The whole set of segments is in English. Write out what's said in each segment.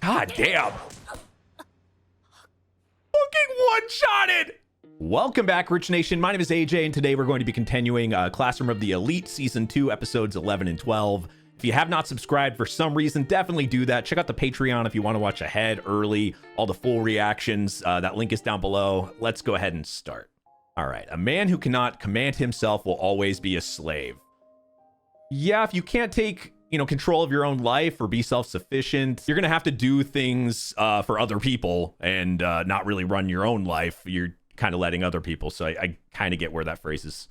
God damn. Fucking one-shotted. Welcome back, Rich Nation. My name is AJ, and today we're going to be continuing Classroom of the Elite Season 2, Episodes 11 and 12. If you have not subscribed for some reason, definitely do that. Check out the Patreon if you want to watch ahead early, all the full reactions. That link is down below. Let's go ahead and start. All right. A man who cannot command himself will always be a slave. Yeah, if you can't take, control of your own life or be self-sufficient, you're going to have to do things for other people and not really run your own life. You're kind of letting other people. So I kind of get where that phrase is.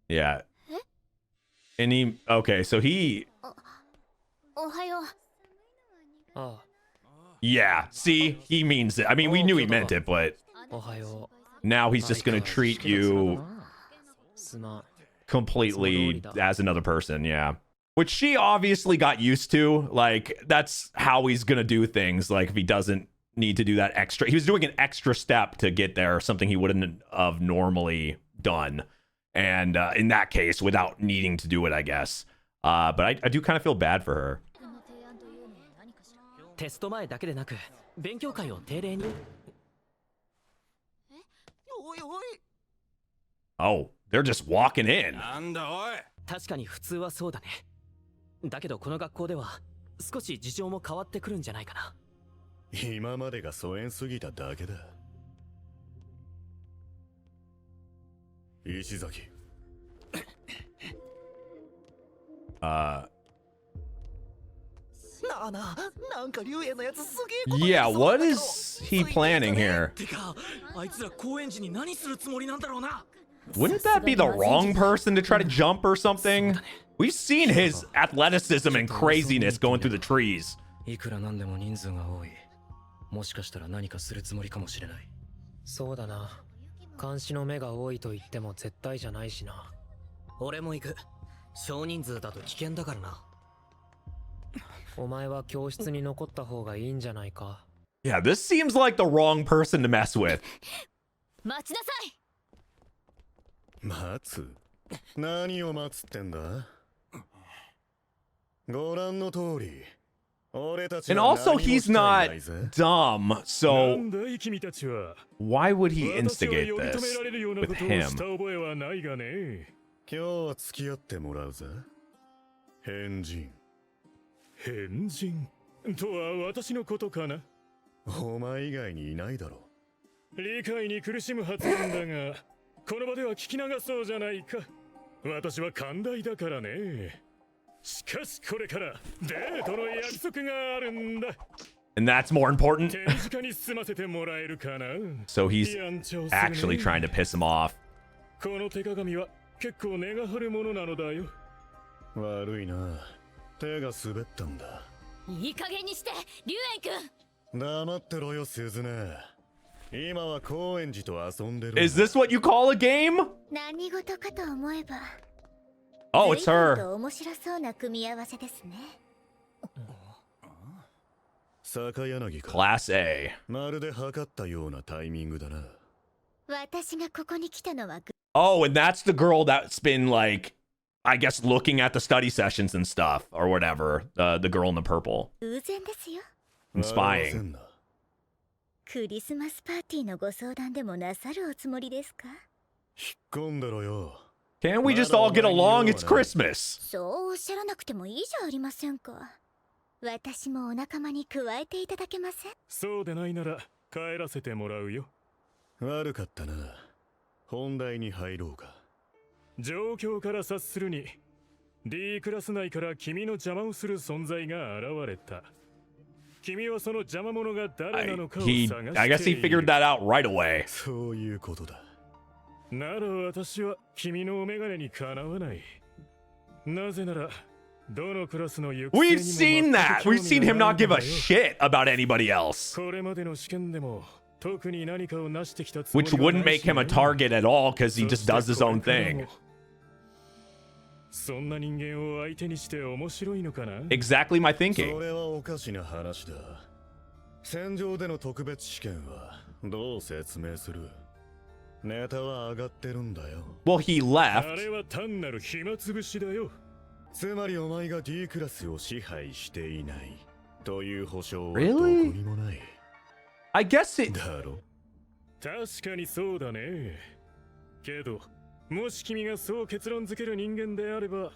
Yeah. Okay, so he... Yeah, see, he means it. I mean, we knew he meant it, but now he's just gonna treat you completely as another person, yeah. Which she obviously got used to. Like, that's how he's gonna do things. Like, if he doesn't need to do that extra, he was doing an extra step to get there, something he wouldn't have normally done. And in that case, without needing to do it, I guess. But I do kind of feel bad for her. Oh, they're just walking in. Yeah, what is he planning here? Wouldn't that be the wrong person to try to jump or something? We've seen his athleticism and craziness going through the trees. Yeah, this seems like the wrong person to mess with. And also, he's not dumb, so why would he instigate this with him? And that's more important. So he's actually trying to piss him off. Is this what you call a game? Oh, it's her. Class A. Oh, and that's the girl that's been, like, I guess looking at the study sessions and stuff or whatever. The girl in the purple. And spying. Can't we just all get along? It's Christmas. I guess he figured that out right away. We've seen that. We've seen him not give a shit about anybody else. Which wouldn't make him a target at all because he just does his own thing. Exactly my thinking. Well, he left. あれは単なる暇つぶしだよ。つまりお前が D クラスを支配していないという保証は Really? どこにもない。 I guess it. だろ。確かにそうだね。けど、もし君がそう結論づける人間であれば、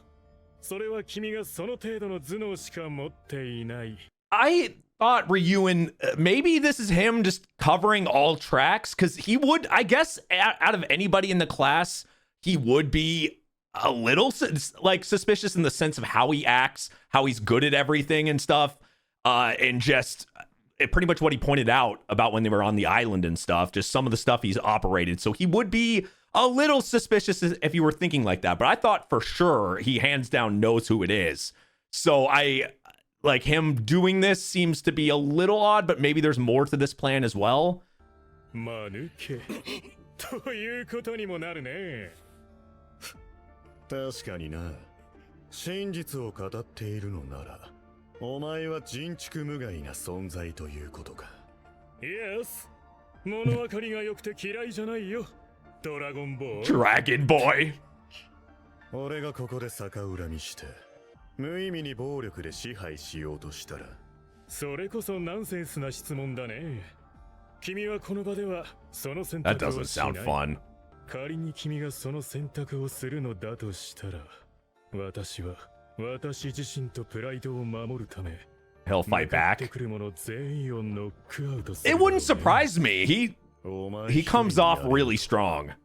それは君がその程度の頭脳しか持っていない。I thought RYUEN, maybe this is him just covering all tracks, because he would, I guess, out of anybody in the class, he would be a little like suspicious in the sense of how he acts, how he's good at everything and stuff, and just pretty much what he pointed out about when they were on the island and stuff, just some of the stuff he's operated. So he would be a little suspicious if you were thinking like that, but I thought for sure he hands down knows who it is. So like him doing this seems to be a little odd, but maybe there's more to this plan as well. まぬけということにもなるね。確かにな。真実を語っているのなら、お前は人畜無害な存在ということか。Yes。物分かりが良くて嫌いじゃないよ。ドラゴンボーイ。Dragon Boy。俺がここで逆恨みして、無意味に暴力で支配しようとしたら。それこそナンセンスな質問だね。君はこの場ではその選択をしない。That doesn't sound fun. 仮に君がその選択をするのだとしたら、私は私自身とプライドを守るため He'll fight back. てくる者全員をノックアウトす It る。wouldn't surprise me. He comes off really strong.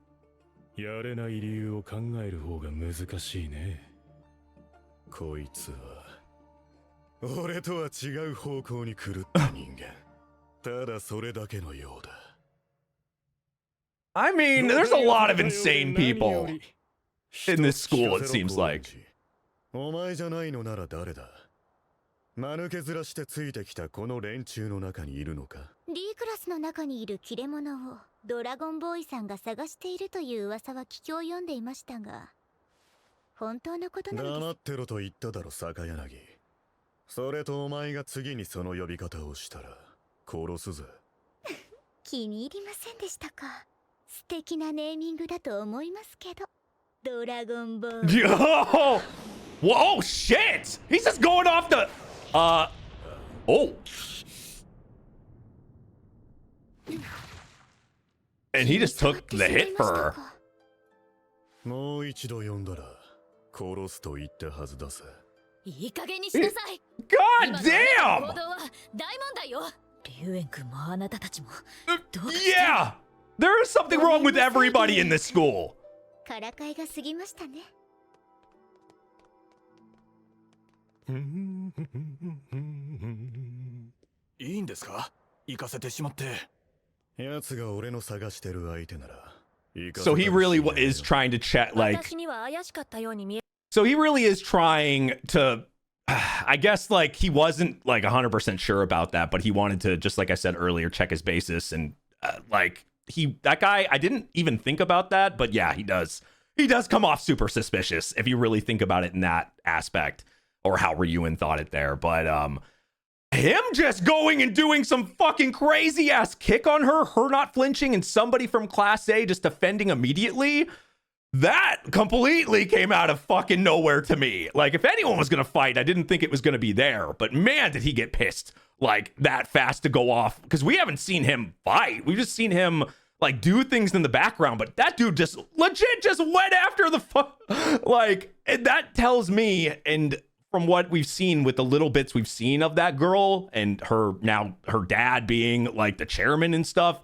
やれない理由を考える方が難しいね。こいつは俺とは違う方向に狂った人間。ただそれだけのようだ。I mean, there's a lot of insane people in this school, it seems like. お前じゃないのなら誰だ？間抜けずらしてついてきたこの連中の中にいるのか？ D クラスの中にいる切れ者をドラゴンボーイさんが探しているという噂は聞きを読んでいましたが、本当のことなのです。黙ってろと言っただろ坂柳。それとお前が次にその呼び方をしたら殺すぜ。気に入りませんでしたか？素敵なネーミングだと思いますけど。ドラゴンボーイ。Yo! Whoa, shit! He's just going off the... Oh. And he just took the hit for her. もう一度呼んだら殺すと言ったはずだぜ。いい加減にしなさい。 God 今の damn! 行動は大問題よ。リュウエン君もあなたたちも。Yeah! There is something wrong with everybody in this school. からかいが過ぎましたね。いいんですか？行かせてしまって。奴が俺の探してる相手なら。So he really is trying to chat like... 私には怪しかったように見え。 So he really is trying to... I guess like he wasn't like 100% sure about that, but he wanted to, just like I said earlier, check his basis and like that guy, I didn't even think about that, but yeah, he does come off super suspicious if you really think about it in that aspect, or how RYUEN thought it there. But him just going and doing some fucking crazy ass kick on her not flinching, and somebody from class A just defending immediately. That completely came out of fucking nowhere to me. Like, if anyone was gonna fight, I didn't think it was gonna be there. But man, did he get pissed like that fast to go off. Because we haven't seen him fight. We've just seen him like do things in the background. But that dude just legit just went after the like, and that tells me, and from what we've seen with the little bits we've seen of that girl and her dad being like the chairman and stuff,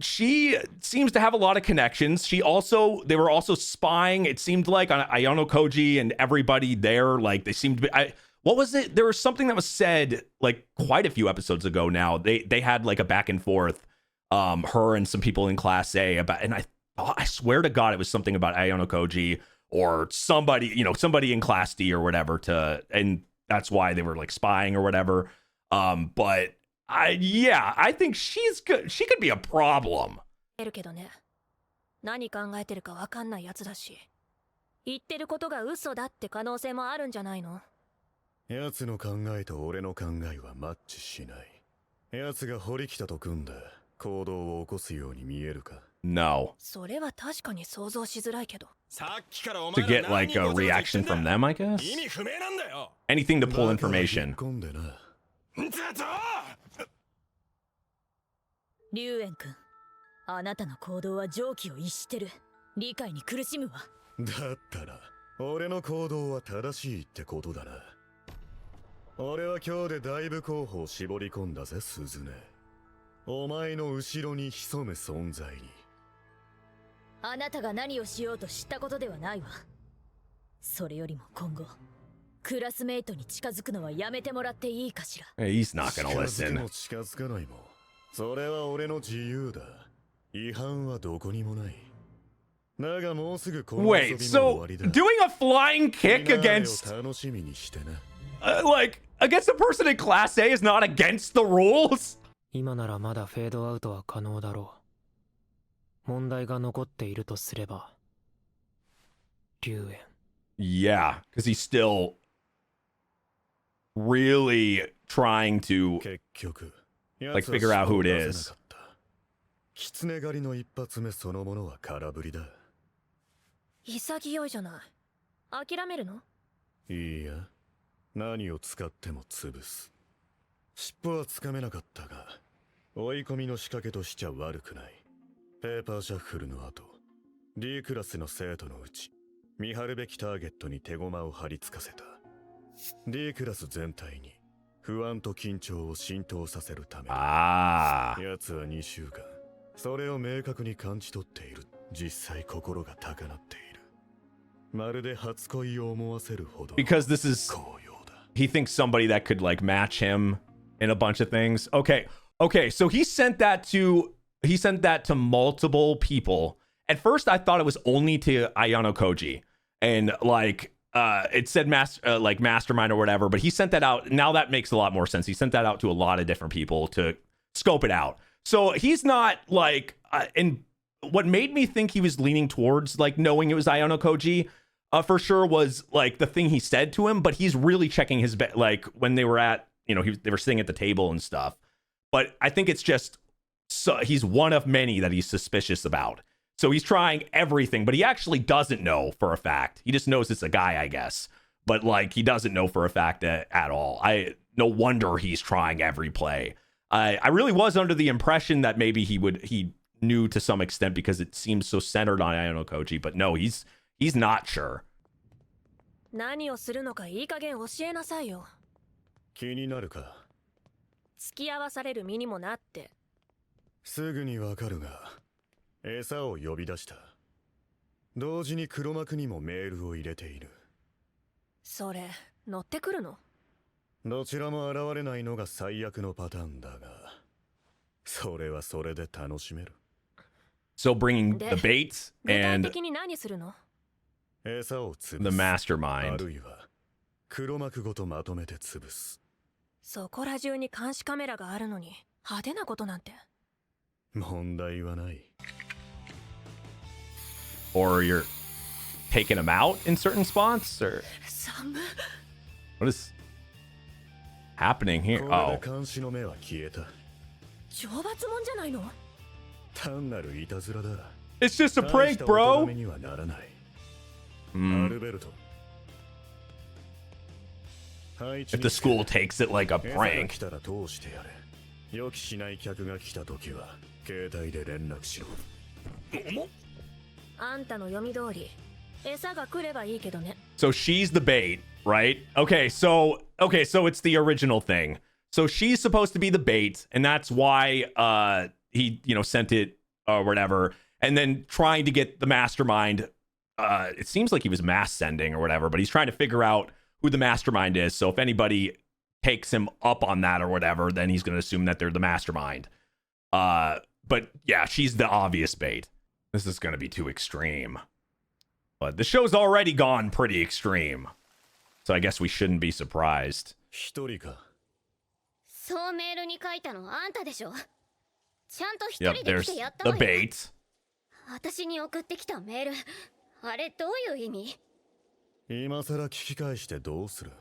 she seems to have a lot of connections. They were also spying, it seemed like, on AYANOKOJI and everybody there. Like, they seemed to be, what was it? There was something that was said like quite a few episodes ago now. They had like a back and forth, her and some people in class A about, and I swear to God, it was something about AYANOKOJI or somebody, somebody in class D or whatever and that's why they were like spying or whatever. But I think she's good. She could be a problem. けどね。何考えてるかわかんないやつだし、言ってることが嘘だって可能性もあるんじゃないの？奴の考えと俺の考えはマッチしない。奴が堀北と組んで行動を起こすように見えるか？ No. それは確かに想像しづらいけど。 To get like a reaction from them, I guess. 意味不明なんだよ。 Anything to pull information. 込んでな。龍炎君、あなたの行動は常軌を逸してる。理解に苦しむわ。だったら俺の行動は正しいってことだな。俺は今日でだいぶ候補を絞り込んだぜ、鈴音。お前の後ろに潜む存在に。あなたが何をしようと知ったことではないわ。それよりも今後クラスメイトに近づくのはやめてもらっていいかしら。 Hey, he's not gonna 近づく listen. も近づかないもそれは俺の自由だ。違反はどこにもない。だがもうすぐこの遊 Wait, びも終 so わりだ。 doing a flying kick フィナーレを against 楽しみにしてな。 like against a person in Class A is not against the rules? 今ならまだフェードアウトは可能だろう。問題が残っているとすれば、龍炎。 Yeah, because he's still really trying to 結局 like figure out who it is. 狐狩りの一発目そのものは空振りだ。潔いじゃない。諦めるの？いいや、何を使っても潰す。尻尾はつかめなかったが、追い込みの仕掛けとしちゃ悪くない。ペーパーシャッフルの後、D クラスの生徒のうち、見張るべきターゲットに手駒を張り付かせた。D クラス全体に不安と緊張を浸透させるため、 Ah. 奴は2週間、それを明確に感じ取っている。実際心が高鳴っている。まるで初恋を思わせるほど。 Because this is 高揚だ。 he thinks somebody that could like match him in a bunch of things. Okay. So he sent that to multiple people. At first I thought it was only to AYANOKOJI and like it said like mastermind or whatever, but he sent that out. Now that makes a lot more sense. He sent that out to a lot of different people to scope it out. So he's not like and what made me think he was leaning towards like knowing it was AYANOKOJI for sure was like the thing he said to him, but he's really checking his like when they were at, you know, they were sitting at the table and stuff. But I think it's just so he's one of many that he's suspicious about. So he's trying everything, but he actually doesn't know for a fact. He just knows it's a guy, I guess. But like he doesn't know for a fact at all. No wonder he's trying every play. I really was under the impression that maybe he knew to some extent because it seems so centered on AYANOKOJI, but no, he's not sure. 何をするのかいい加減教えなさいよ。気になるか。付き合わされる身にもなって。すぐにわかるが、餌を呼び出した。同時に黒幕にもメールを入れている。それ乗ってくるの？どちらも現れないのが最悪のパターンだが、それはそれで楽しめる。 So bringing the bait 具体 and 的に何するの？餌を潰す。 the mastermind. あるいは黒幕ごとまとめて潰す。そこら中に監視カメラがあるのに派手なことなんて。問題はない。 Or you're taking him out in certain spots? Or 寒。 what is happening here? こ Oh. れで監視の目は消えた。懲罰もんじゃないの？単なるいたずらだ。 It's just a 大し prank, たお咎 bro. めにはならない。ア Mm. ルベルト。 If the school takes it like a 餌が prank. 来たら通してやれ。予期しない客が来た時は携帯で連絡しろ。あんたの読み通り餌が来ればいいけどね。 So she's the bait, right? Okay, so it's the original thing. So she's supposed to be the bait, and that's why he, you know, sent it or whatever. And then trying to get the mastermind. It seems like he was mass sending or whatever, but he's trying to figure out who the mastermind is. So if anybody takes him up on that or whatever, then he's going to assume that they're the mastermind. But yeah, she's the obvious bait. This is going to be too extreme. But the show's already gone pretty extreme. So I guess we shouldn't be surprised. 一人か。そうメールに書いたのあんたでしょ。ちゃんと一 Yep, 人で there's 来てやった the わよ。 bait. 私に送ってきたメール、あれどういう意味？今さら聞き返してどうする？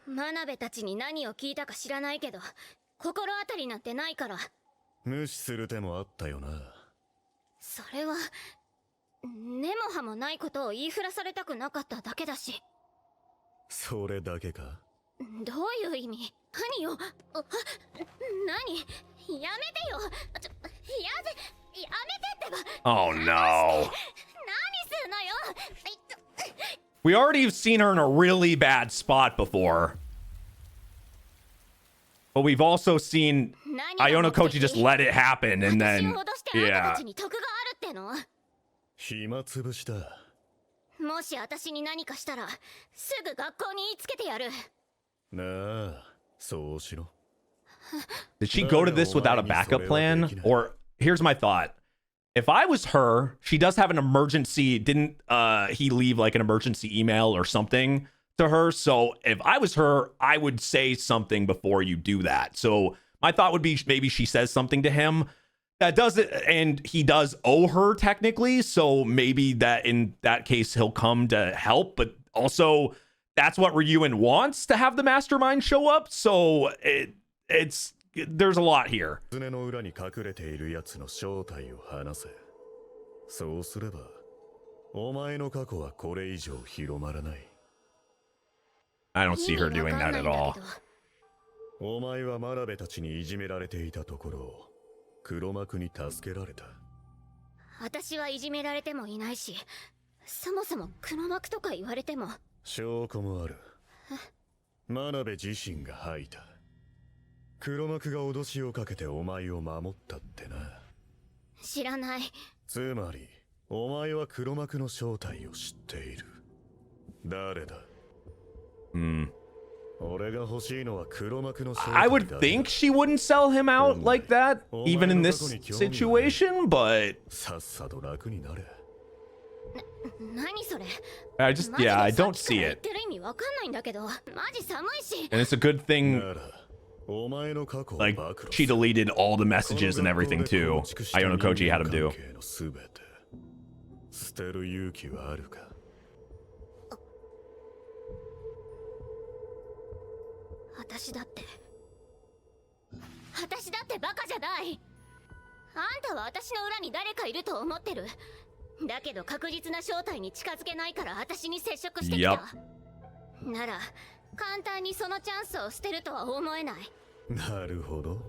真鍋たちに何を聞いたか知らないけど、心当たりなんてないから。無視する手もあったよな。それは根も葉もないことを言いふらされたくなかっただけだし。それだけか？どういう意味？何よ。何？やめてよ。やめてってば。 Oh 何 no. するのよ。 We already have seen her in a really bad spot before. But we've also seen AYANOKOJI just let it happen and then, yeah. 暇つぶしだ。もし私に何かしたらすぐ学校に言いつけてやる。なあ、そうしろ。 Did she go to this without a backup plan? Or here's my thought. If I was her, she does have an emergency. Didn't he leave like an emergency email or something to her? So if I was her, I would say something before you do that. So my thought would be maybe she says something to him that does it, and he does owe her technically. So maybe that in that case he'll come to help. But also that's what RYUEN wants, to have the mastermind show up. So it's there's a lot here. 船の裏に隠れているやつの正体を話せ。そうすれば、お前の過去はこれ以上広まらない。I don't see her doing that at all. お前はマナベたちにいじめられていたところを黒幕に助けられた。私はいじめられてもいないし、そもそも黒幕とか言われても。証拠もある。マナベ自身が吐いた。黒幕が脅しをかけてお前を守ったってな。知らない。つまりお前は黒幕の正体を知っている。誰だ？俺が欲しいのは黒幕の正体だ。 I would think she wouldn't sell him out like that, even in this situation, but さっさと楽になれ。何それ？ I just, yeah, I don't see 言っ it. てる意味わかんないんだけど、マジ寒いし。 And it's a good thing, ならお前の過去を like, 暴露 she deleted all the messages and everything too. AYANOKOJI had him do. 全て捨てる勇気はあるか？私だってバカじゃない。あんたは私の裏に誰かいると思ってる。だけど確実な正体に近づけないから私に接触してきた。なら簡単にそのチャンスを捨てるとは思えない。なるほど。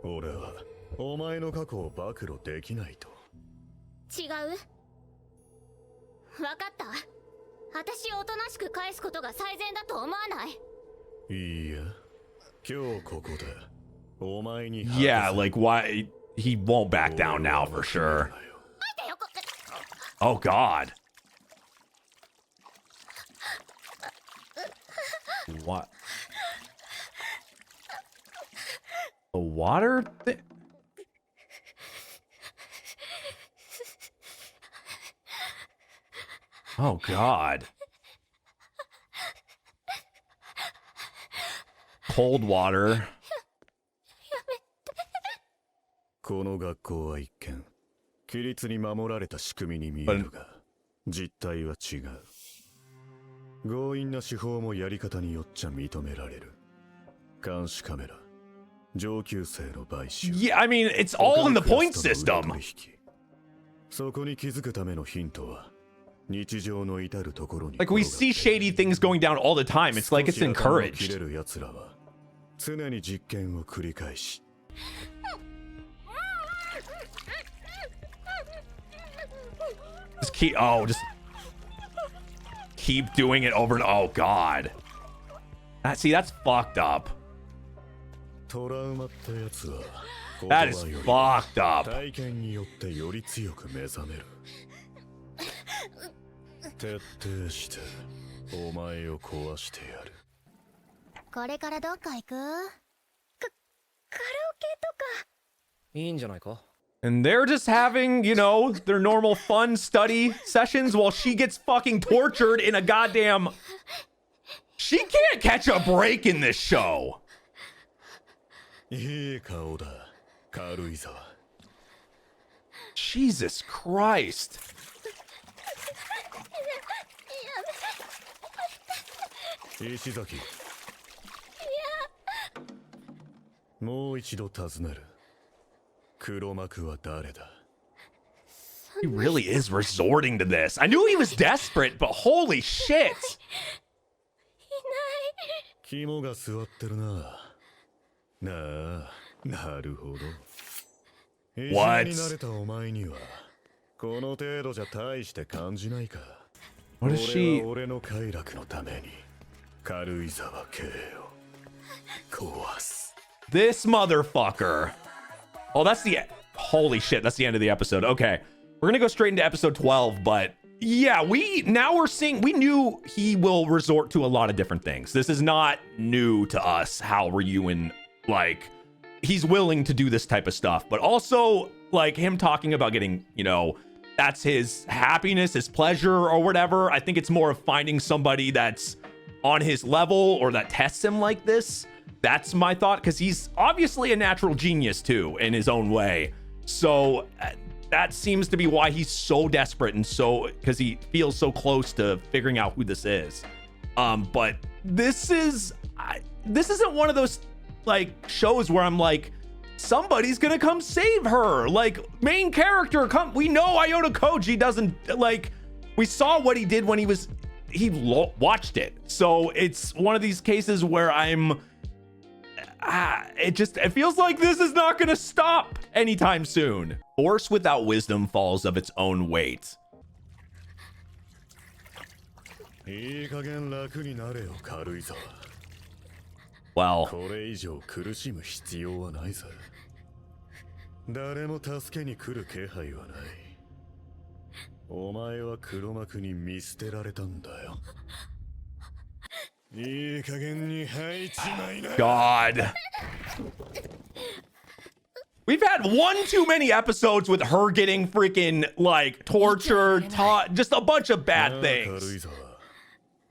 俺はお前の過去を暴露できないと。違う？わかった。私をおとなしく返すことが最善だと思わない？いいや、今日ここでお前に。 Yeah, like, why? He won't back down now for sure. Oh, God. What? The water thing? Oh, God. Cold water. この学校は一見規律に守られた仕組みに見えるが、実態は違う。強引な手法もやり方によっちゃ認められる。監視カメラ、上級生の買収。 Yeah, I mean, it's all in the point system. そこに気づくためのヒントは日常の至るところに。 Like, we see shady things going down all the time. It's like it's encouraged. 切れる奴らは常に実験を繰り返し。 Just keep doing it over and oh, God. See, that's fucked up. トラウマってやつは That is fucked up. 体験によってより強く目覚める。徹底してお前を壊してやる。これからどっか行く？カラオケとか。いいんじゃないか？ And they're just having, you know, their normal fun study sessions while she gets fucking tortured in a goddamn... She can't catch a break in this show. いい顔だ、軽井沢。 Jesus Christ. 石崎。もう一度尋ねる。黒幕は誰だ？ He really is resorting to this. I knew he was desperate, but holy shit. 肝が座ってるな。なあ、なるほど。いじめに慣れたお前には、この程度じゃ大して感じないか。What is she? 俺の快楽のために、軽井沢家を壊す。 This motherfucker. Oh, that's the... Holy shit, that's the end of the episode. Okay. We're gonna go straight into episode 12, but... Yeah, we knew he will resort to a lot of different things. This is not new to us, how RYUEN, like, he's willing to do this type of stuff, but also, like, him talking about getting, you know, that's his happiness, his pleasure, or whatever. I think it's more of finding somebody that's on his level or that tests him like this. That's my thought, because he's obviously a natural genius, too, in his own way. So... that seems to be why he's so desperate and so because he feels so close to figuring out who this is. But this isn't one of those like shows where I'm like, somebody's gonna come save her. Like main character, come. We know AYANOKOJI doesn't like. We saw what he did when he watched it. So it's one of these cases where I'm. It feels like this is not gonna stop anytime soon. Force without wisdom falls of its own weight. いい加減楽になれよ、軽井沢。Well, これ以上苦しむ必要はないさ。誰も助けに来る気配はない。お前は黒幕に見捨てられたんだよ。いい加減に入っちまいな。 God. We've had one too many episodes with her getting freaking like tortured, just a bunch of bad things.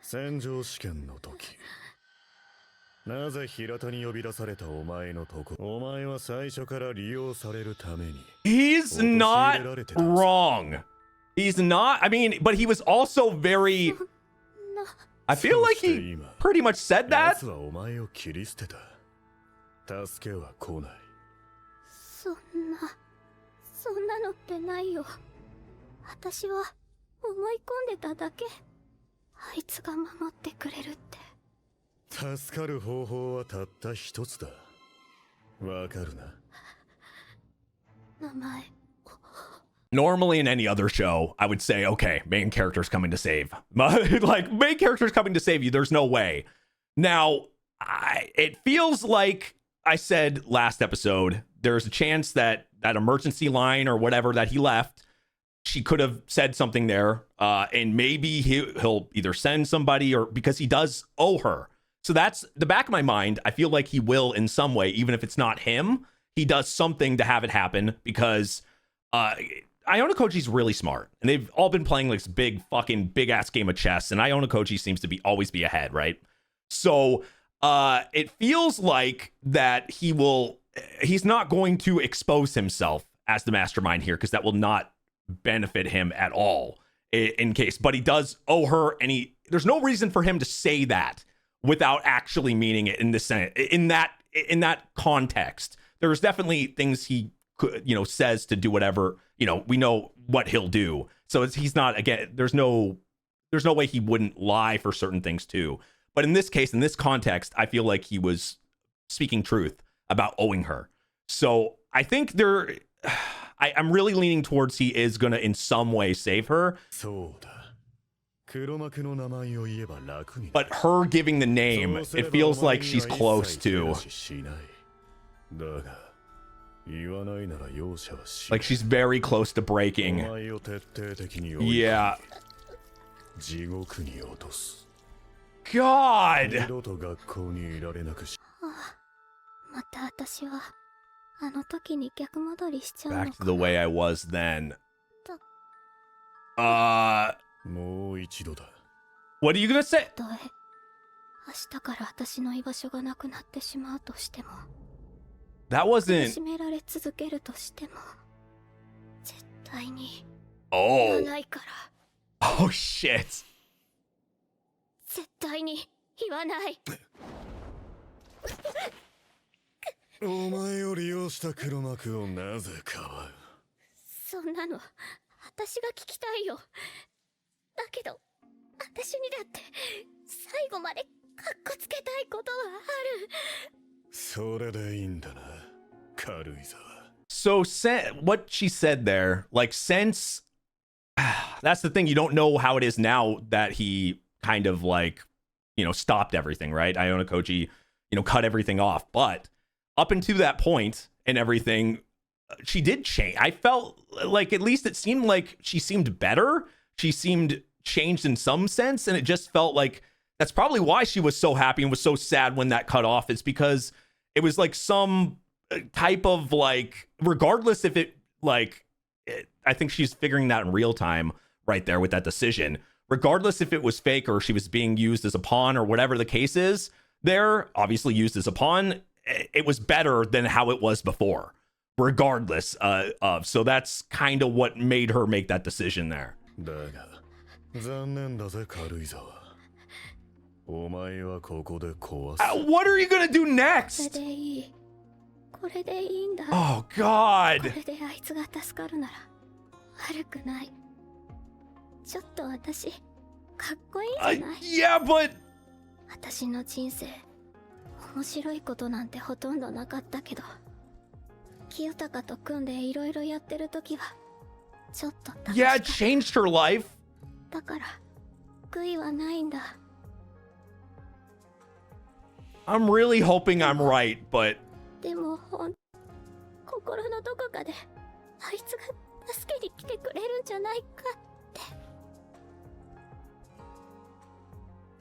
戦場試験の時、なぜ平田に呼び出されたお前のとこ、お前は最初から利用されるために。He's not wrong. He's not. I mean, but he was also very. I feel like he pretty much said that. 奴はお前を切り捨てた。助けは来ない。そんなのってないよ。私は思い込んでただけ。あいつが守ってくれるって。助かる方法はたった一つだ。わかるな。名前。 Normally in any other show, I would say, okay, main character's coming to save. Like, main character's coming to save you. There's no way. Now, it feels like I said last episode, there's a chance that that emergency line or whatever that he left, she could have said something there. And maybe he'll either send somebody or because he does owe her. So that's the back of my mind. I feel like he will in some way, even if it's not him, he does something to have it happen because, AYANOKOJI's really smart, and they've all been playing like this big ass game of chess, and AYANOKOJI seems to always be ahead, right? So it feels like that he's not going to expose himself as the mastermind here because that will not benefit him at all in case. But he does owe her, and there's no reason for him to say that without actually meaning it in the sense in that context. There's definitely things he could, says to do whatever. We know what he'll do. So he's not, again, there's no way he wouldn't lie for certain things too. But in this case, in this context, I feel like he was speaking truth about owing her. So I think I'm really leaning towards he is going to in some way save her. But her giving the name, it feels like she's close to. Like she's very close to breaking. Yeah. God! Back to the way I was then. What are you gonna say? 明日から私の居場所がなくなってしまうとしても That wasn't. 閉められ続けるとしても絶対に Oh. 言わないから Oh shit. 絶対に言わないお前を利用した黒幕をなぜかばう。そんなの私が聞きたいよ。だけど私にだって最後までカッコつけたいことはある。それでいいんだな、軽井沢。 So what she said there, like, since that's the thing, you don't know how it is now that he kind of, like, you know, stopped everything, right? AYANOKOJI, you know, cut everything off. But up until that point and everything, she did change. I felt like, at least it seemed like she seemed better. She seemed changed in some sense. And it just felt like that's probably why she was so happy and was so sad when that cut off, is because it was like some type of, like, regardless if it, like, I think she's figuring that in real time right there with that decision. Regardless if it was fake or she was being used as a pawn or whatever the case is, there, obviously used as a pawn, it was better than how it was before, regardless of. So that's kind of what made her make that decision there. だが残念だぜ、軽井沢。お前はここで壊す。What are you gonna do これ next? でいい。これでいいんだ。 Oh こ God. れであいつが助かるなら悪くない。ちょっと私かっこいいんじゃない？ Yeah, but 私の人生面白いことなんてほとんどなかったけど、清高と組んでいろいろやってる時はちょっと楽し yeah, かっ it changed her life. た。だから悔いはないんだ。 I'm really hoping I'm right, but でも心のどこかであいつが助けに来てくれるんじゃないかって。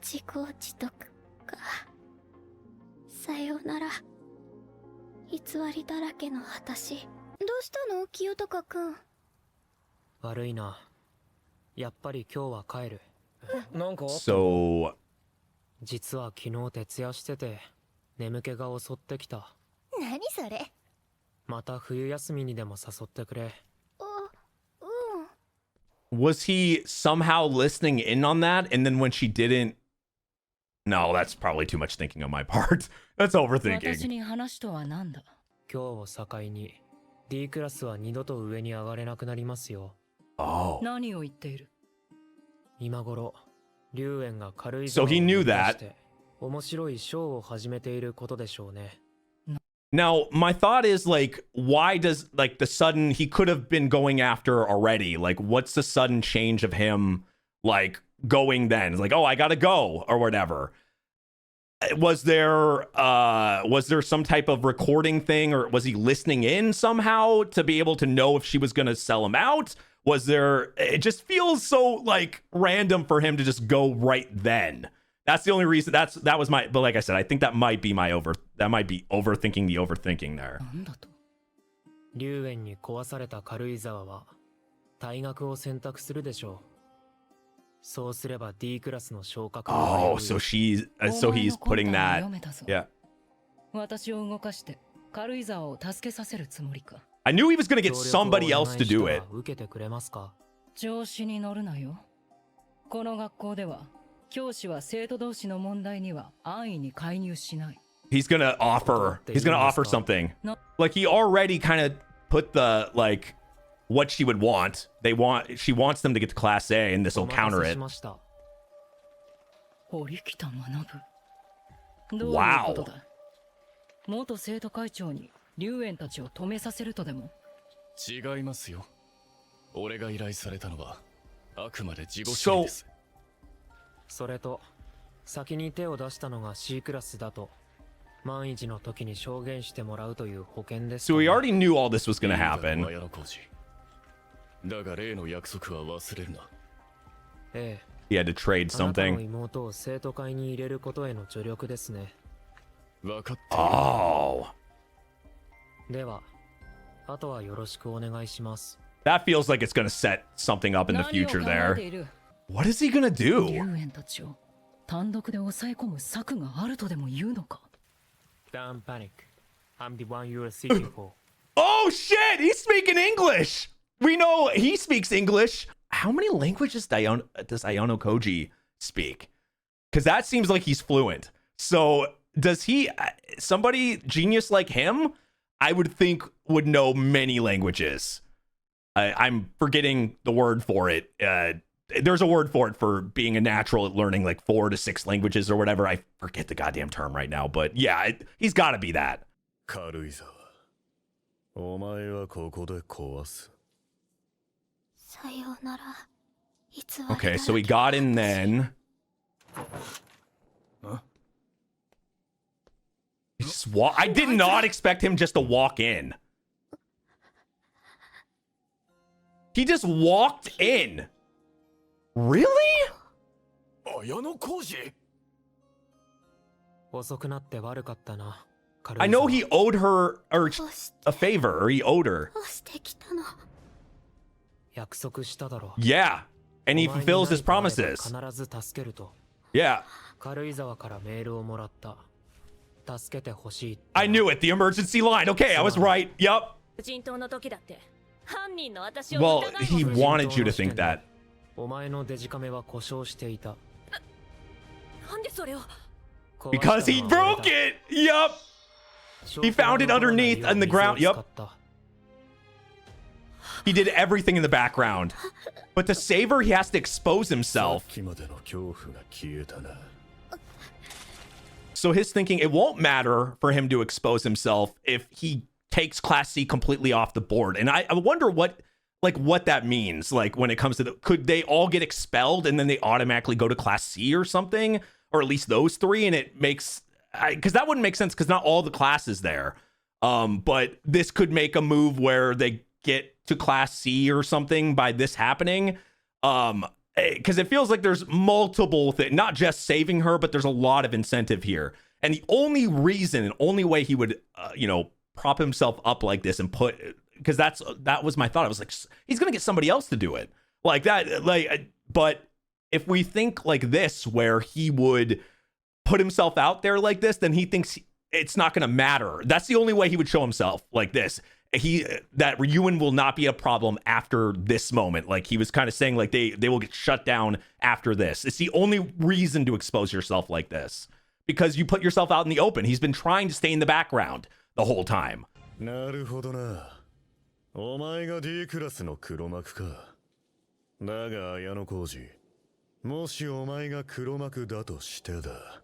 自業自得か。さようなら。偽りだらけの私。どうしたの、清高くん。悪いな。やっぱり今日は帰る。なんかあったの？ so 実は昨日徹夜してて眠気が襲ってきた。何それ？また冬休みにでも誘ってくれ。was he somehow listening in on that? And then when she didn't, no, that's probably too much thinking on my part. That's 私 overthinking. に話とは何だ？今日を境に D クラスは二度と上に上がれなくなりますよ。 Oh, 何を言っている？今頃龍園が軽井 So 沢を he 呼 knew び出 that. して面白いショーを始めていることでしょうね。 now my thought is, like, why does, like, the sudden, he could have been going after already. Like, what's the sudden change of him, like, going then? It's like, oh, I gotta go or whatever. Was there some type of recording thing, or was he listening in somehow to be able to know if she was gonna sell him out? Was there, it just feels so, like, random for him to just go right then. That's the only reason. That was my, but like I said, I think that might be overthinking the overthinking there. なんだと？龍園に壊された軽井沢は退学を選択するでしょう。そうすれば D クラスの昇格も早 Oh, い。 so he's putting that. 読めたぞ。 Yeah. 私を動かして軽井沢を助けさせるつもりか。 I knew he was gonna get 協力を somebody お else 願 to いした do ら it. 受けてくれますか？調子に乗るなよ。この学校では教師は生徒同士の問題には安易に介入しない。 He's gonna offer something. No. Like, he already kind of put the, like, what she would want. She wants them to get to class A, and this will お待た counter せ it. しました。堀北学どういう Wow. ことだ？元生徒会長に龍園たちを止めさせるとでも？違いますよ。俺が依頼されたのはあくまで自己主義です。それと先に手を出したのが C クラスだと万一の時に証言してもらうという保険ですか So ね。 he already knew all this was gonna いいだろ happen. 綾小路。だが例の約束は忘れるな。ええ。 He had to trade あなたの something. 妹を生徒会に入れることへの助力ですね。分かっている。 Oh, では、あとはよろしくお願いします。 that feels like it's gonna set something up in the 何を future 考えて there. いる？ What is he gonna 龍 do? 園たちを単独で抑え込む策があるとでも言うのか？ Don't panic. I'm the one you are seeking for. Oh shit! He's speaking English. We know he speaks English. How many languages does AYANOKOJI speak? Because that seems like he's fluent. So does he? Somebody genius like him, I would think, would know many languages. I'm forgetting the word for it. There's a word for it for being a natural at learning like 4 to 6 languages or whatever. I forget the goddamn term right now, but yeah, he's got to be that. 軽井沢、お前はここで壊す。さようなら。 Okay, so he got in then. Huh? He just I did not expect him just to walk in. He just walked in. Really? AYANOKOJI? 遅くなって悪かったな。 I know he owed her or a favor, or he owed her. どうして来たの？ 約束しただろ。 Yeah, and he fulfills his promises. 必ず助けると。 Yeah. 軽井沢からメールをもらった。助けてほしい。 I knew it, the emergency line. Okay, I was right. Yup. 人頭の時だって犯人の私を Well, 疑い he も wanted you to think that. お前のデジカメは故障していた。なんでそれを Because he broke it. Yup. He found it underneath in the ground. Yup. He did everything in the background. But to save her, he has to expose himself. さっきまでの恐怖が消えたな。 So his thinking, it won't matter for him to expose himself if he takes Class C completely off the board. And I wonder what that means. Like when it comes to could they all get expelled and then they automatically go to Class C or something? Or at least those 3, and it makes, because that wouldn't make sense because not all the classes there. But this could make a move where they get to Class C or something by this happening. Because it feels like there's multiple things, not just saving her, but there's a lot of incentive here. And the only reason and only way he would, prop himself up like this and put, because that was my thought. I was like, he's gonna get somebody else to do it like that. But if we think like this, where he would put himself out there like this, then he thinks it's not going to matter. That's the only way he would show himself like this. That RYUEN will not be a problem after this moment. Like he was kind of saying, like they will get shut down after this. It's the only reason to expose yourself like this, because you put yourself out in the open. He's been trying to stay in the background the whole time. なるほどな。お前が D クラスの黒幕か。だが綾小路、もしお前が黒幕だとしてだ。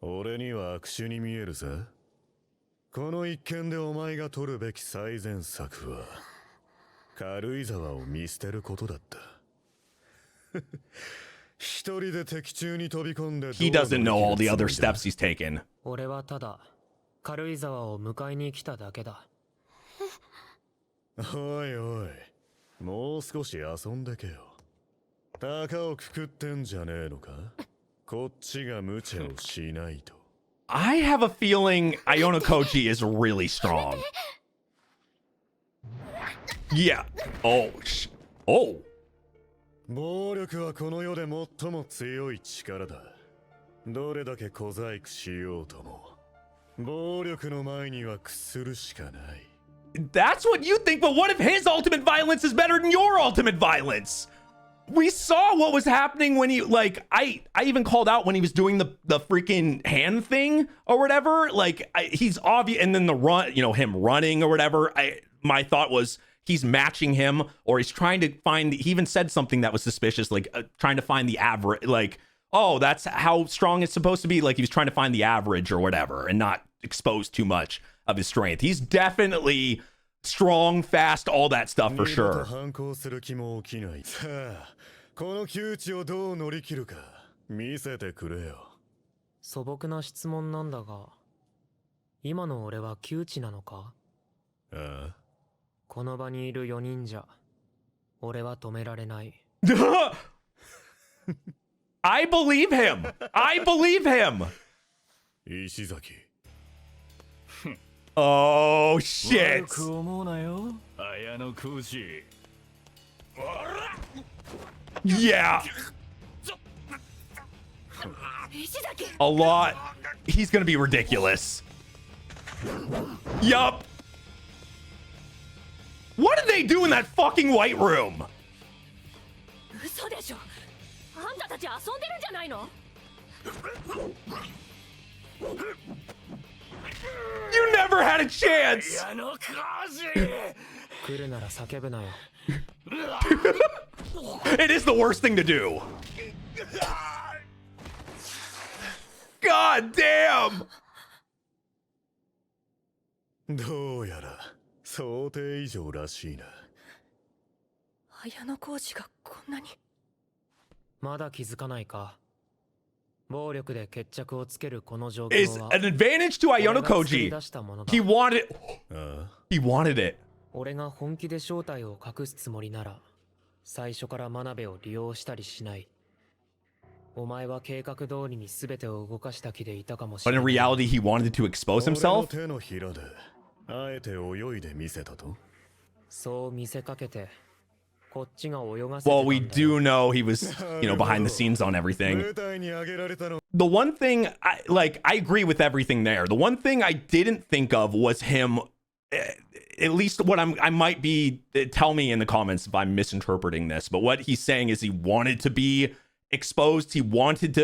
俺には悪手に見えるぜ。この一件でお前が取るべき最善策は軽井沢を見捨てることだった。一人で敵中に飛び込んで。He doesn't know all the other steps he's taken. 俺はただ軽井沢を迎えに来ただけだ。おいおい、もう少し遊んでけよ。高をくくってんじゃねえのか。こっちが無茶をしないと。I have a feeling AYANOKOJI is really strong. Yeah. Oh. Oh. 暴力はこの世で最も強い力だ。どれだけ小細工しようとも、暴力の前には屈するしかない。That's what you think, but what if his ultimate violence is better than your ultimate violence? We saw what was happening when he, like, I even called out when he was doing the freaking hand thing or whatever. Like, he's obvious, and then the run, him running or whatever. My thought was he's matching him, or he's trying to find, he even said something that was suspicious, like trying to find the average, like, oh, that's how strong it's supposed to be. Like he was trying to find the average or whatever and not expose too much of his strength. He's definitely strong, fast, all that stuff for sure. この窮地をどう乗り切るか見せてくれよ。素朴な質問なんだが、今の俺は窮地なのか？ああ。この場にいる4人じゃ、俺は止められない。I believe him. I believe him. 石崎。Oh shit. 悪く思うなよ、AYANOKOJI。Yeah. A lot. He's gonna be ridiculous. Yup. What did they do in that fucking white room? 嘘でしょ。あんたたち遊んでるんじゃないの？ You never had a chance. 来るなら叫ぶなよ。It is the worst thing to do. God damn. どうやら想定以上らしいな。綾小路がこんなに。まだ気づかないか。暴力で決着をつけるこの状 Is 況は an advantage to 俺が作り AYANOKOJI. 出したものだ。 He wanted he wanted it. 俺が本気で正体を隠すつもりなら、最初から真鍋を利用したりしない。お前は計画通りに全てを動かした気でいたかもし But れ in ない。 reality, he wanted to expose 俺の himself. 手のひらであえて泳いでみせたと。そう見せかけて、こっちが泳がせてた Well, んだ we よ。 do know he was, you know, behind the scenes on everything. 舞台に上げられたの。 The one thing I agree with everything there. The one thing I didn't think of was him. At least what I might be. Tell me in the comments if I'm misinterpreting this. But what he's saying is he wanted to be exposed. He wanted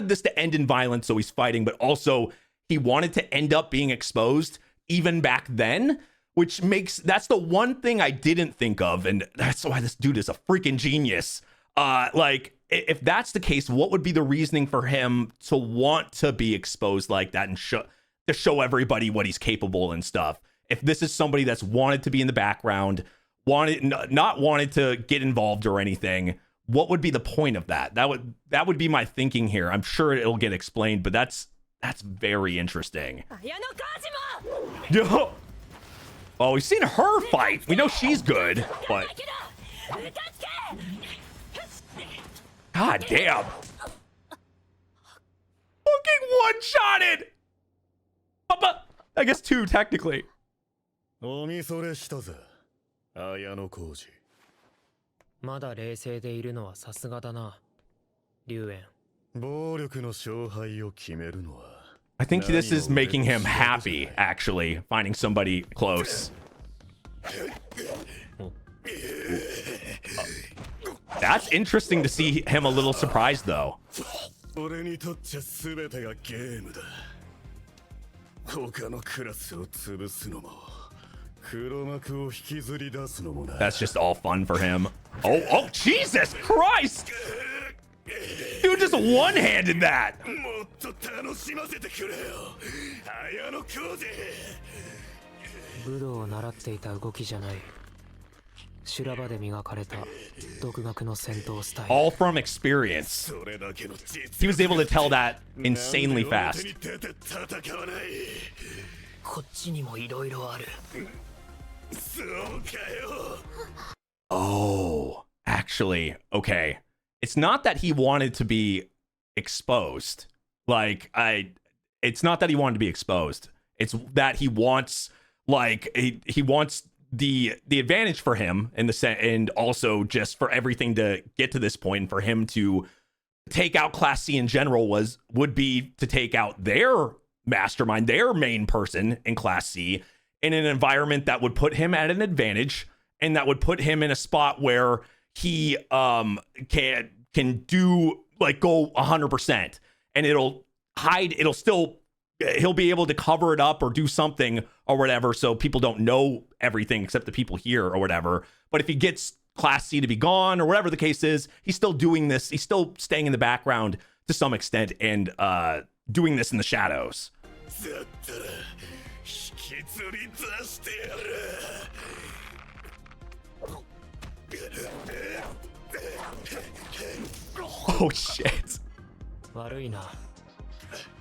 this to end in violence, so he's fighting. But also he wanted to end up being exposed even back then. Which that's the one thing I didn't think of, and that's why this dude is a freaking genius. Like, if that's the case, what would be the reasoning for him to want to be exposed like that and to show everybody what he's capable and stuff? If this is somebody that's wanted to be in the background, not wanted to get involved or anything, what would be the point of that? That would be my thinking here. I'm sure it'll get explained, but that's very interesting. Yo. Well, we've seen her fight. We know she's good, but God damn. Fucking one-shotted. I guess two, technically. おみそれしたぜ、綾小路。まだ冷静でいるのはさすがだな、龍炎。暴力の勝敗を決めるのは。I think this is making him happy, actually, finding somebody close. That's interesting to see him a little surprised, though. 俺にとっちゃ全てがゲームだ。他のクラスを潰すのも、黒幕を引きずり出すのもな。 That's just all fun for him. Oh, Jesus Christ! Dude just one-handed that. もっと楽しませてくれよ、綾小路。武道を習っていた動きじゃない。修羅場で磨かれた独学の戦闘スタイル。 All from experience. He was able to tell that insanely fast. こっちにもいろいろある。そうかよ。 Oh, actually, okay. It's not that he wanted to be exposed. It's not that he wanted to be exposed. It's that he wants, he wants the advantage for him and also just for everything to get to this point, and for him to take out Class C in general would be to take out their mastermind, their main person in Class C, in an environment that would put him at an advantage and that would put him in a spot where he can do go 100%, and he'll be able to cover it up or do something or whatever, so people don't know everything except the people here or whatever. But if he gets Class C to be gone or whatever the case is, he's still doing this. He's still staying in the background to some extent and doing this in the shadows. Oh shit. 悪いな。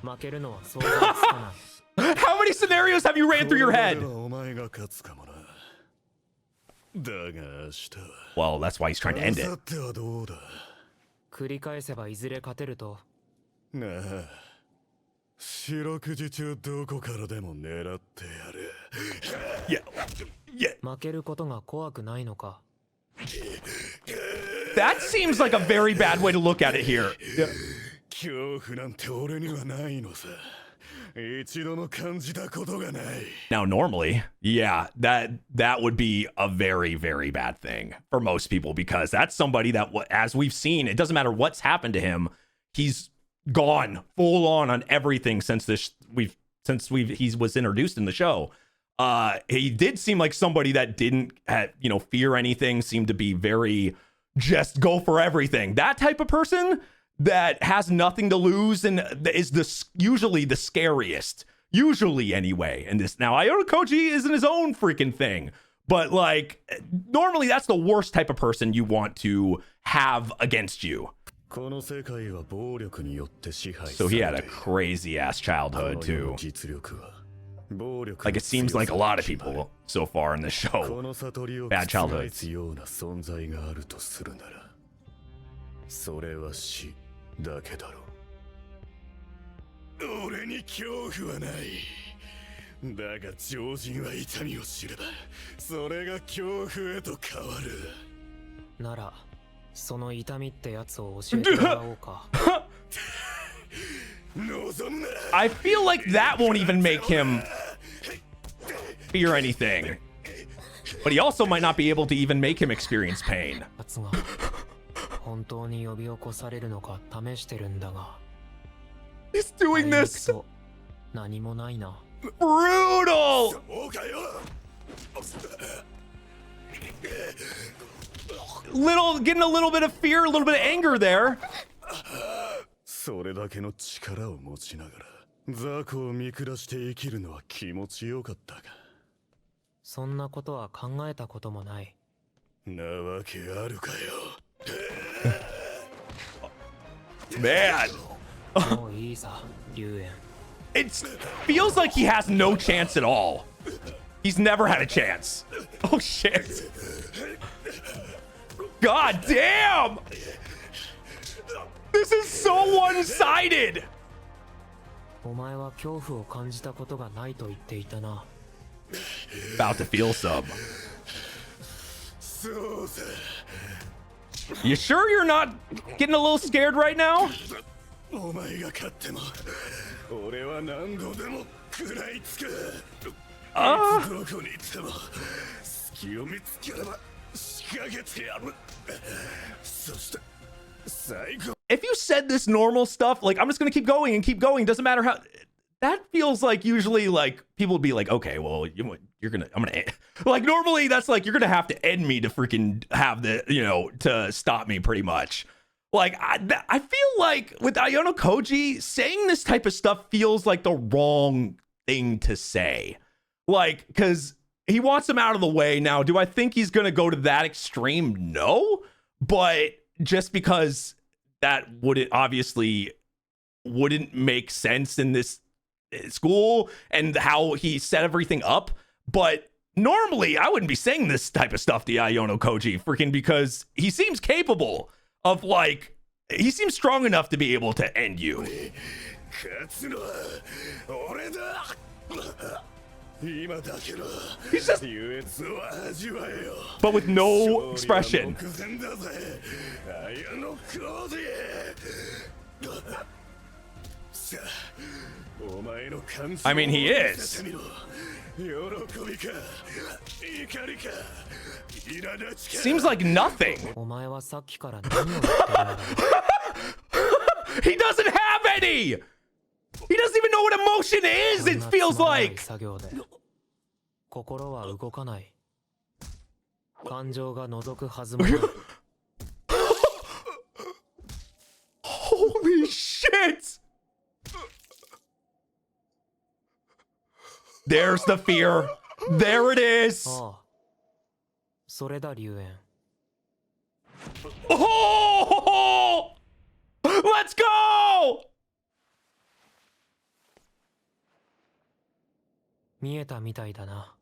負けるのは想像つかない。How many scenarios have you ran through your head? お前が勝つかもな。だが明日は。 Well, that's why he's trying to end 明後 it. 日はどうだ。繰り返せばいずれ勝てると。なあ、四六時中どこからでも狙ってやる。負けることが怖くないのか。That seems like a very bad way to look at it here. 恐怖なんて俺にはないのさ。一度も感じたことがない。 Now, normally, yeah, that would be a very, very bad thing for most people, because that's somebody that, as we've seen, it doesn't matter what's happened to him, he's gone full on everything since he was introduced in the show. He did seem like somebody that didn't, fear anything, seemed to be very just go for everything. That type of person that has nothing to lose and is usually the scariest. Usually, anyway. And this now, AYANOKOJI isn't his own freaking thing. But, like, normally that's the worst type of person you want to have against you. So he had a crazy-ass childhood, too. Like, it seems like a lot of people so far in the show. Bad childhoods. だけだろう。俺に恐怖はない。だが常人は痛みを知れば、それが恐怖へと変わる。なら、その痛みってやつを教えてもらおうか。I feel like that won't even make him fear anything. But he also might not be able to even make him experience pain. 本当に呼び起こされるのか試してるんだが。He's doing this. 何もないな。Brutal. Getting a little bit of fear, a little bit of anger there. それだけの力を持ちながら雑魚を見下して生きるのは気持ちよかったが。そんなことは考えたこともない。なわけあるかよ。Man. It feels like he has no chance at all. He's never had a chance. Oh shit. God damn. This is so one-sided. お前は恐怖を感じたことがないと言っていたな。About to feel some. You sure you're not getting a little scared right now? お前が勝っても俺は何度でも食らいつく。いつどこにいても隙を見つければ仕掛けてやる。そして最後。If you said this normal stuff, like I'm just gonna keep going and keep going, doesn't matter how. That feels like usually like people would be like, okay, well, I'm gonna like normally that's like you're gonna have to end me to freaking have the to stop me pretty much. Like I feel like with AYANOKOJI saying this type of stuff feels like the wrong thing to say, like because he wants him out of the way. Now, do I think he's gonna go to that extreme? No, but just because that wouldn't make sense in this school and how he set everything up. But normally I wouldn't be saying this type of stuff to AYANOKOJI freaking because he seems capable of like he seems strong enough to be able to end you. He's just but with no expression. I mean, he is. Seems like nothing. He doesn't have any. He doesn't even know what emotion is. It feels like. Holy shit. There's the fear. There it is. Oh! Let's go! 見えたみたいだな。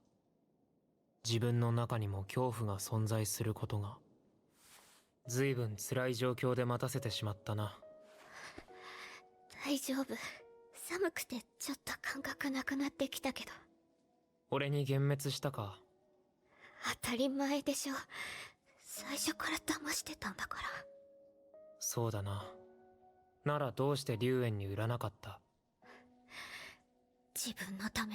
自分の中にも恐怖が存在することが。ずいぶん辛い状況で待たせてしまったな。大丈夫。寒くてちょっと感覚なくなってきたけど。俺に幻滅したか。当たり前でしょ。最初から騙してたんだから。そうだな。ならどうして龍炎に売らなかった？自分のため。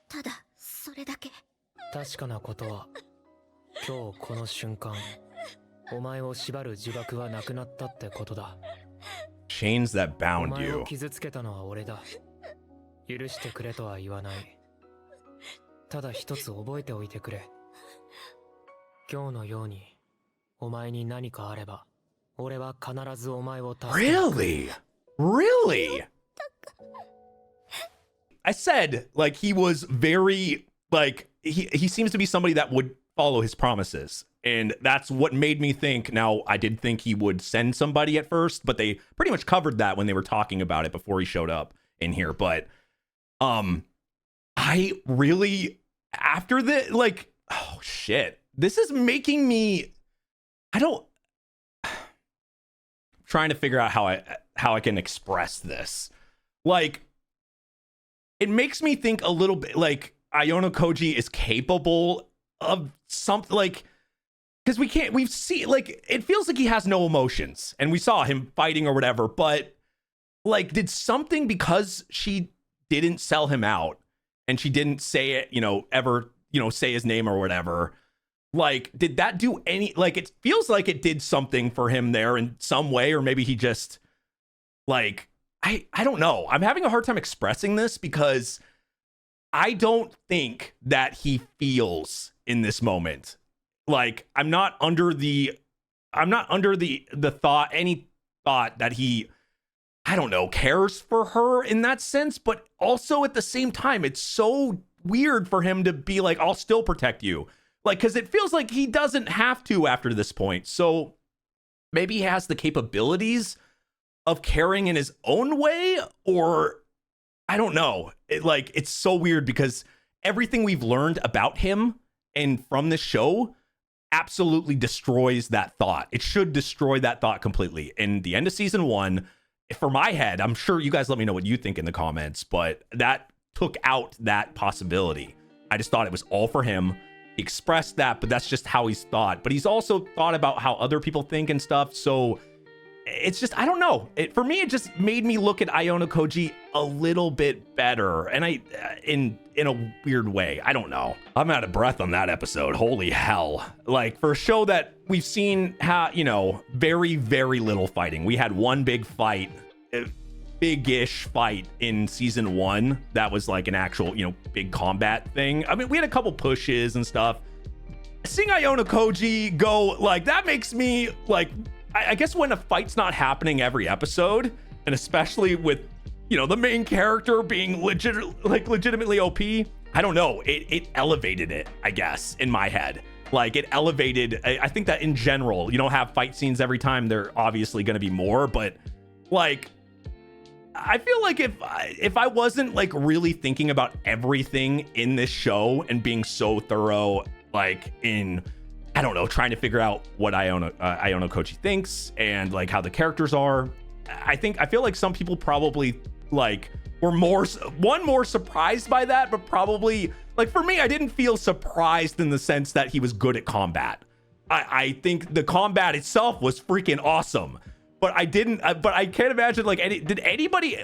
ただそれだけ。確かなことは今日この瞬間お前を縛る呪縛はなくなったってことだ。Chains that bound you. お前を傷つけたのは俺だ。許してくれとは言わない。ただ一つ覚えておいてくれ。今日のようにお前に何かあれば俺は必ずお前を助ける。 Really? Really? I said, like, he was very, like, he seems to be somebody that would follow his promises. And that's what made me think. Now, I did think he would send somebody at first, but they pretty much covered that when they were talking about it before he showed up in here. But I really, after the, like, oh shit, this is making me, I'm trying to figure out how I can express this. Like, it makes me think a little bit like AYANOKOJI is capable of something, like, because we've seen, like, it feels like he has no emotions, and we saw him fighting or whatever, but like, did something, because she didn't sell him out and she didn't say it, ever, say his name or whatever, like, did that do any, like, it feels like it did something for him there in some way, or maybe he just, like, I don't know. I'm having a hard time expressing this because I don't think that he feels in this moment. Like, I'm not under the thought, any thought that he, I don't know, cares for her in that sense, but also at the same time, it's so weird for him to be like, I'll still protect you. Like, because it feels like he doesn't have to after this point. So maybe he has the capabilities of caring in his own way, or I don't know. It's so weird because everything we've learned about him and from this show absolutely destroys that thought. It should destroy that thought completely. In the end of season 1, for my head, I'm sure you guys let me know what you think in the comments, but that took out that possibility. I just thought it was all for him. He expressed that, but that's just how he's thought. But he's also thought about how other people think and stuff. So it's just, I don't know. For me, it just made me look at AYANOKOJI a little bit better. And in a weird way, I don't know. I'm out of breath on that episode. Holy hell. Like, for a show that we've seen, very, very little fighting. We had one big fight, big-ish fight in season 1. That was like an actual, big combat thing. I mean, we had a couple pushes and stuff. Seeing AYANOKOJI go, like, that makes me, like, I guess when a fight's not happening every episode, and especially with, the main character being legitimately OP, I don't know, it elevated it, I guess, in my head. Like, it elevated, I think that in general, you don't have fight scenes every time. They're obviously going to be more, but, like, I feel like if I wasn't, like, really thinking about everything in this show and being so thorough, like, in, I don't know, trying to figure out what AYANOKOJI thinks and, like, how the characters are, I feel like some people probably, like, were more surprised by that, but probably, like, for me, I didn't feel surprised in the sense that he was good at combat. I think the combat itself was freaking awesome, but I can't imagine, like,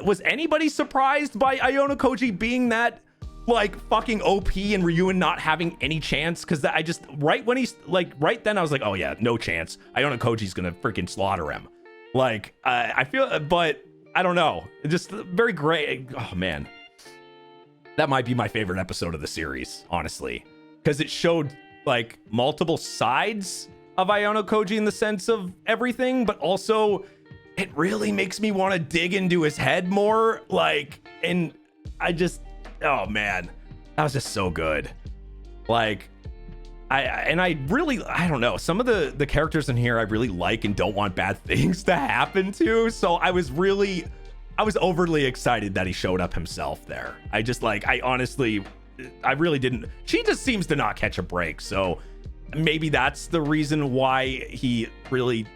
was anybody surprised by AYANOKOJI being that, like, fucking OP and RYUEN not having any chance? Because I just, right then I was like, oh yeah, no chance. AYANOKOJI's gonna freaking slaughter him. Like, I feel, but I don't know. Just very great. Oh man, that might be my favorite episode of the series, honestly, because it showed, like, multiple sides of AYANOKOJI in the sense of everything, but also it really makes me want to dig into his head more. Like, and I just, oh man, that was just so good. Like, I don't know, some of the characters in here I really like and don't want bad things to happen to. So I was overly excited that he showed up himself there. I really didn't. She just seems to not catch a break. So maybe that's the reason why he really,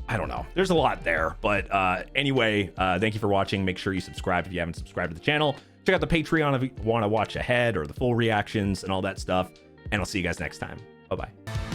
I don't know. There's a lot there. But anyway, thank you for watching. Make sure you subscribe if you haven't subscribed to the channel. Check out the Patreon if you want to watch ahead or the full reactions and all that stuff. And I'll see you guys next time. Bye-bye.